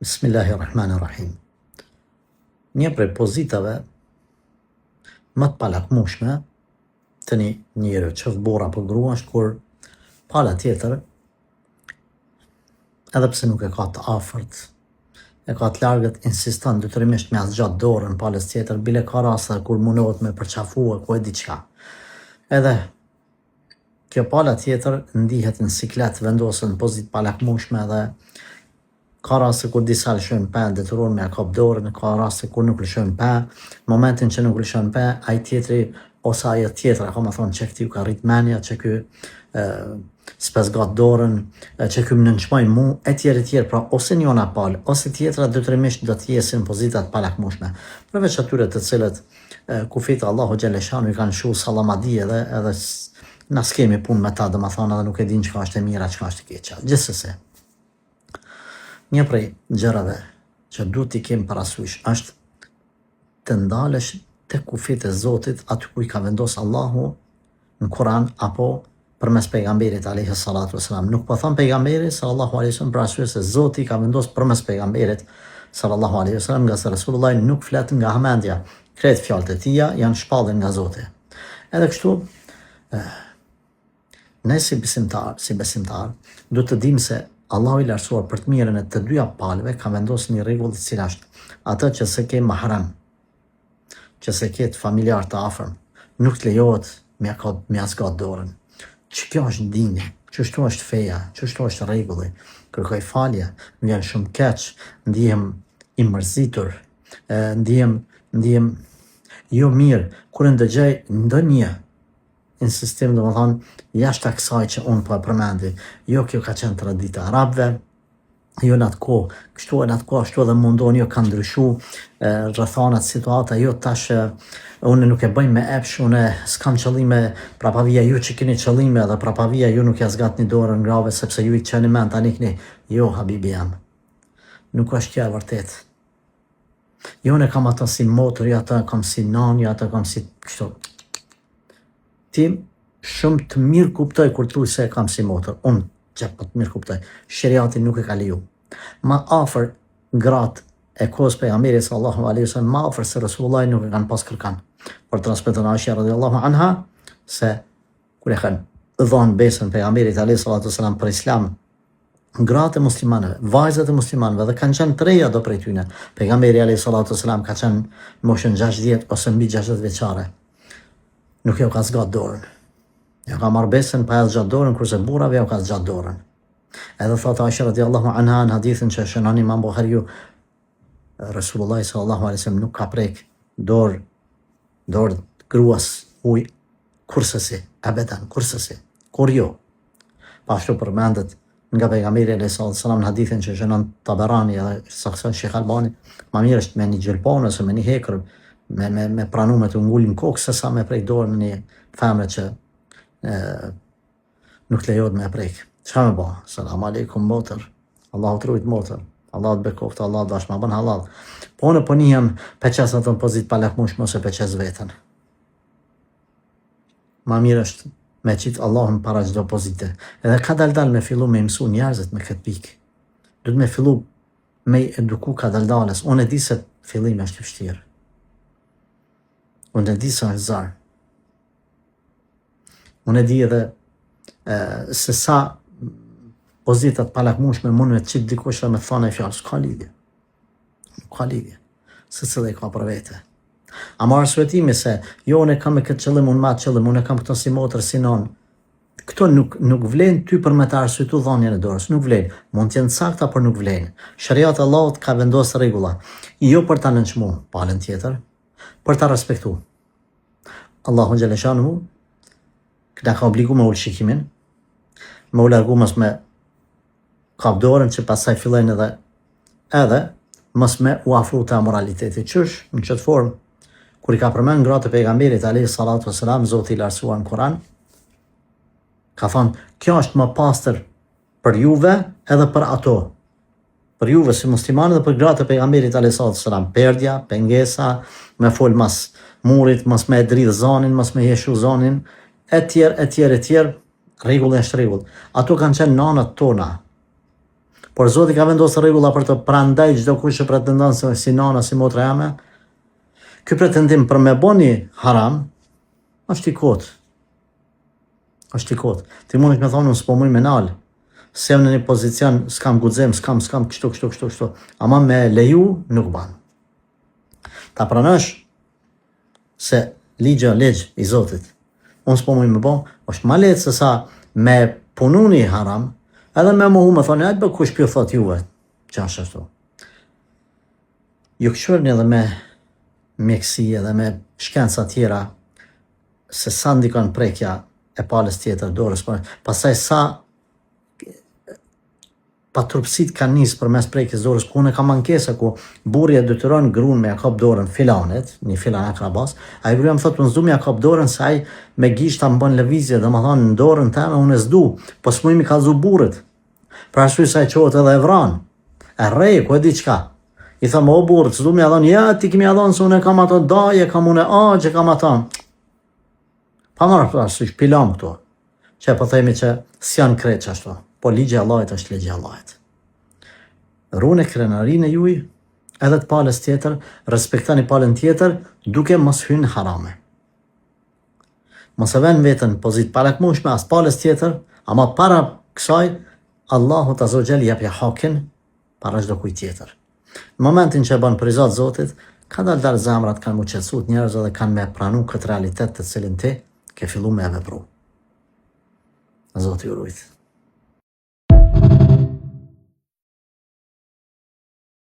Bismillahirrahmanirrahim. Një prej pozitave më të palakmueshme të një njeriu, qoftë burr apo grua, është kur pala tjetër, edhe pse nuk e ka të afërt, e ka të largët, insiston detyrimisht me zgjat dorën palës tjetër, bile ka raste kur mundohet me përqafue ku e diçka. Edhe kjo pala tjetër ndihet në siklet, vendoset në pozitë palakmueshme, edhe ka raste kur disa lëshojnë pa, detyrohen me kap dorën, ka raste kur nuk lëshojnë pa. Momentin që nuk lëshojnë pa, ai tjetri ose ajo tjetra ka më thonë që këti u ka rrit menja, që ky s'pas gat dorën, që ky më nënçmoj mu, e tjerë, pra ose njona palë, ose tjetra detyrimisht do të jesin pozitat palakmueshme. Përveç atyre të cilët kufitë Allahu Gjeleshanu i kanë shu sallamadije edhe na s'kemi punë me ta, domethënë edhe nuk e din çka është e mira, çka është e keqja. Gjithsesi, një prej gjërave që duhet t'i kemi parasysh është të ndalesh te kufitë e Zotit aty ku i ka vendosur Allahu në Kur'an apo përmes pejgamberit alayhi salatu wasalam. Nuk po thon pejgamberi sallallahu alaihi wasallam për arsye se Zoti ka vendosur përmes pejgamberit sallallahu alaihi wasallam, nga se Resulullah nuk flet nga hamendja. Kretë fjalët e tija janë shpallën nga Zoti. Edhe kështu, ne si besimtar, duhet të dimë se Allahu i lartësuar për të mirën e të dyja palëve ka vendosur një rregull i cili është atë që se ke mahram, që se ke të familjar të afërm, nuk të lejohet me zgat dorën. Që kjo është dini, çështu është feja, çështu është rregulli. Kërkoj falje, vjen shumë keq, ndihem i mërzitur, ndihem jo mirë kur ndëgjoj ndonjë insistim, domethënë jashtë kësaj që unë po e përmendi. Jo, kjo ka qenë tradita e arabëve, jo në atë kohë, kështu e në atë kohë ashtu edhe mundon, jo ka ndryshu rrethanat, situata, jo tash unë nuk e bëj me epsh, unë s'kam qëllime, prapavia ju që keni qëllime dhe prapavia ju nuk ja zgatni dorën grave sepse ju i qeni mend tani keni. Jo, habibi jam, nuk është kjo e vërtet. Jo, ne kam ato si motor, jo ato kam si nan, jo ato kam si kështu. Ti shumë të mirë kuptoj kur thuaj se e kam si motor. Unë që po të mirë kuptoj. Sheriati nuk e ka leju. Ma afër gratë e kohës pejgamberit sallallahu alaihi wasallam, ma afër se Resulullah nuk e kanë pas kërkan. Por transmeton Aisha radhiyallahu anha se kur e kanë dhënë besën pejgamberit alaihi salatu wasallam për Islam, gratë e muslimanëve, vajzat e muslimanëve, dhe kanë qenë të reja do prej tyne. Pejgamberi alaihi salatu wasallam ka qenë moshën 60 ose mbi 60 vjeçare. Nuk jo ka zgat dorën. Jo ka marrë besën pa e zgjat dorën, kurse burrave jo ka zgjat dorën. Edhe thot Aisha radhiyallahu anha në hadithin që shënon Imam Buhariu, Resulullah sallallahu alaihi wasallam nuk ka prek dorë gruas ujë kursesi, abedan kursesi, kur jo. Pashtu përmendet nga pejgamberi alaihi salatu wasallam në hadithin që shënon Tabarani edhe sakson Sheikh Albani, ma mirë është me një gjelpon ose me një hekër, me pranume të ngullim kokë, se sa me prek dorën në një femre që nuk lejohet me prek. Çka me ba? Salam aleikum motër, Allahu të rujt motër, Allahu të bekoftë, Allahu dash ma bën halal. Po në njëm peqes në të në pozit palakmueshme ose peqes vetën. Ma mirë është me qitë Allahun para çdo pozite. Edhe ka dal me fillu me mësu njerëzit me këtë pikë. Duhet me fillu me eduku ka daldales. Unë e di se fillimi është i vështirë. Unë e di se është zarë. Unë e di edhe se sa pozitat palakmueshme mund me qitë dikush dhe me thane e fjallë, s'ka lidhje. Ka lidhje. Se cëllë e ka për vete. A ma arsuetimi se jo unë e kam me këtë qëllim, unë ma qëllim, unë e kam këto si motër, si non. Këto nuk vlen ty për me të arsuetu dhënien e dorës, nuk vlen. Mund t'jenë sakta, por nuk vlen. Shariati Allahut ka vendosur rregulla. Jo për ta nënçmu palën tjetër, për ta respektu. Allahu Gjeleshanu na ka obligu me ul shikimin, me u largu mos me kap dorën që pasaj fillojnë edhe mos me u afru të amoralitetit. Qysh, në qëtë formë, kur i ka përmend gratë e pejgamberit alayhi salatu wasalam, Zoti i lartësuar në Kur'an, ka thonë, kjo është më pastër për juve edhe për ato. Për juve si muslimanë dhe për gratë e pejgamberit alayhi salatu wasalam, perdja, pengesa, me fol mas murit, mos me dridh zonin, mos me jeshu zonin, e tjerë, rregull është rregull. Ato kanë qenë nanat tona. Por Zoti ka vendosur rregulla për të, prandaj çdo kush që pretendon se si nana si motra jame, ky pretendim për me boni haram është i kot. Është i kot. Ti mund të më thonë unë s'po muj me nal. Se jam në një pozicion, s'kam guxim, s'kam kështu. Ama me leju nuk ban. Ta pranosh se ligj i Zotit. Unë s'po muj me bo, është ma letë se sa me punu një haram, edhe me muhu me thonë, ajtë bë kush pjo thot juve, që është ashtu. Ju këqërni edhe me mjekësi edhe me shkenca tjera, se sa ndikon prekja e palës tjetër dorës, pasaj sa patrupsit ka nisë për mes prekjes dorës, ku unë ka mankesa, ku burri e detyron gruan me ja kap dorën filanet, një filan akrabas, a i gruja më thotë, unë s'du me ja kap dorën, se ai me gishta më bën lëvizje, dhe më thonë, në dorën teme, unë e s'du, po s'muj mi kalzu burrit, pra arsye se ai qohet edhe e vran, e rrej, ku e di qka, i thëmë, o burrit, s'du me ja thonë, ja, ti kimi ja thonë, se unë e kam ato daje, kam unë e agje, kam ato, pa marrë pra, s'u shpilam këto, që po themi që s'janë krejt që ashtu. Po ligje Allahit është ligje Allahit. Rune krenarin e juj, edhe të palës tjetër, respektani palën tjetër, duke mos hynë harame. Mos e ven vetën pozit parakmushme as palës tjetër, ama para kësaj, Allahu të Azogjel jepja hakin para çdo kujt tjetër. Në momentin që e bën prizat Zotit, ka dalë zemrat, kanë mu qetësut njerëz dhe kanë me pranu këtë realitet të cilin ti ke fillu me e vepru. Zoti ju rujt.